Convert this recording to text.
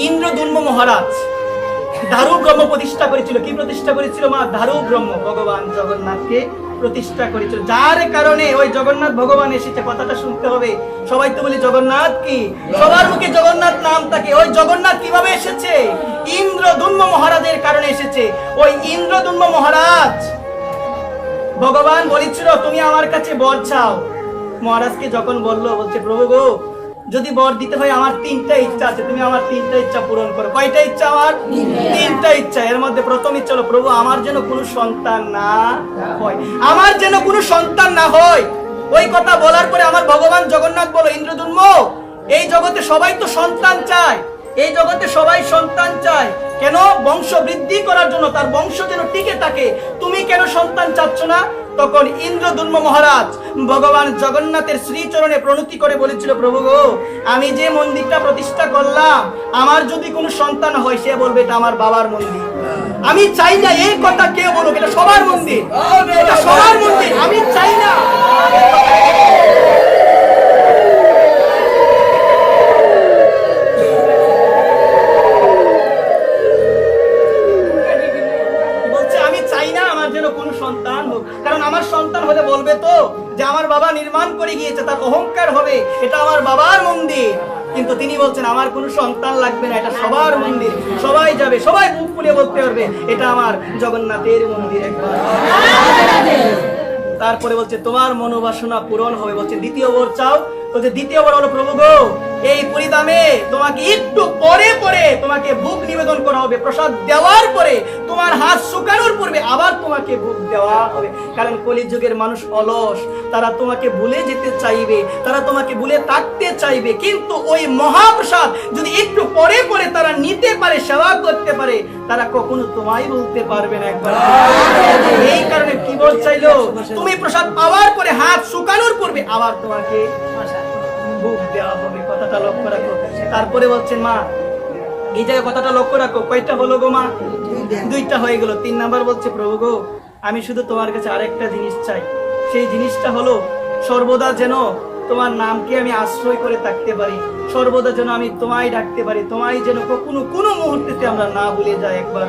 ইন্দ্রদুম্ন মহারাজ দারু ব্রহ্ম প্রতিষ্ঠা করেছিল। কি প্রতিষ্ঠা করেছিল মা? দারু ব্রহ্ম ভগবান জগন্নাথকে প্রতিষ্ঠা করেছিল, যার কারণে ওই জগন্নাথ ভগবান এসেছে। কথাটা শুনতে হবে। সবাই তো বলি জগন্নাথ কি, সবার মুখে জগন্নাথ নাম থাকে। ওই জগন্নাথ কিভাবে এসেছে? ইন্দ্রদুম্ন মহারাজের কারণে এসেছে। ওই ইন্দ্রদুম্ন মহারাজ ভগবান বলেছিল তুমি আমার কাছে বর চাও। মহারাজকে যখন বললো, বলছে প্রভু গো, যদি বর দিতে হয় আমার 3টা ইচ্ছা আছে, তুমি আমার 3টা ইচ্ছা পূরণ করো। কয়টা ইচ্ছা আমার? 3টা ইচ্ছা। এর মধ্যে প্রথম ইচ্ছা হলো প্রভু আমার যেন কোনো সন্তান না হয়, আমার যেন কোনো সন্তান না হয়। ওই কথা বলার পরে আমার ভগবান জগন্নাথ বলো, ইন্দ্রদুম্ন, এই জগতে সবাই তো সন্তান চায়, এই জগতে সবাই সন্তান চায়। কেন? বংশ বৃদ্ধি করার জন্য, তার বংশ যেন টিকে থাকে। তুমি কেন সন্তান চাচ্ছ না? তখন ইন্দ্রদুম্ন মহারাজ ভগবান জগন্নাথের শ্রীচরণে প্রণতি করে বলেছিল, প্রভু গো, আমি যে মন্দিরটা প্রতিষ্ঠা করলাম, আমার যদি কোনো সন্তান হয় সে বলবে এটা আমার বাবার মন্দির। আমি চাই না এই কথা কেউ বলুক, এটা সবার মন্দির, এটা সবার মন্দির, আমি চাই না। কারণ আমার সন্তান হলে বলবে তো যে আমার বাবা নির্মাণ করে গিয়েছে, তার অহংকার হবে এটা আমার বাবার মন্দির। কিন্তু তিনি বলছেন আমার কোনো সন্তান লাগবে না, এটা সবার মন্দির, সবাই যাবে, সবাই বুক ফুলে বলতে পারবে এটা আমার জগন্নাথের মন্দির। একবার তারপরে বলছে তোমার মনোবাসনা পূরণ হবে। বলছে দ্বিতীয় বর চাও। বলছে দ্বিতীয় বর হলো প্রভু গো, এই পরিধামে তোমাকে একটু পরে পরে তোমাকে ভোগ নিবেদন করা হবে, প্রসাদ দেওয়ার পরে তোমার হাত শুকানোর পূর্বে আবার তোমাকে ভোগ দেওয়া হবে। কারণ কলিযুগের মানুষ অলস, তারা তোমাকে ভুলে যেতে চাইবে, তারা তোমাকে ভুলে থাকতে চাইবে, কিন্তু ওই মহাপ্রসাদ যদি একটু পরে পরে তারা নিতে পারে, সেবা করতে পারে, তারা কখনো তোমায় বলতে পারবে না। একবার এই কারণে কি বল চাইলো, তুমি প্রসাদ পাওয়ার পরে হাত শুকানোর পূর্বে আবার তোমাকে ভোগ দেওয়া হবে। কথাটা লক্ষ্য রাখো। তারপরে বলছেন মা, এই জায়গায় কথাটা লক্ষ্য রাখো, কয়টা হলো গো মা? 2টা হয়ে গেল। 3 নাম্বার বলছে প্রভু গো, আমি শুধু তোমার কাছে আরেকটা জিনিস চাই। সেই জিনিসটা হলো সর্বদা যেন তোমার নামকে আমি আশ্রয় করে থাকতে পারি, সর্বদা যেন আমি তোমায় ডাকতে পারি, তোমায় যেন কখনো কোনো মুহূর্তে আমরা না ভুলে যাই। একবার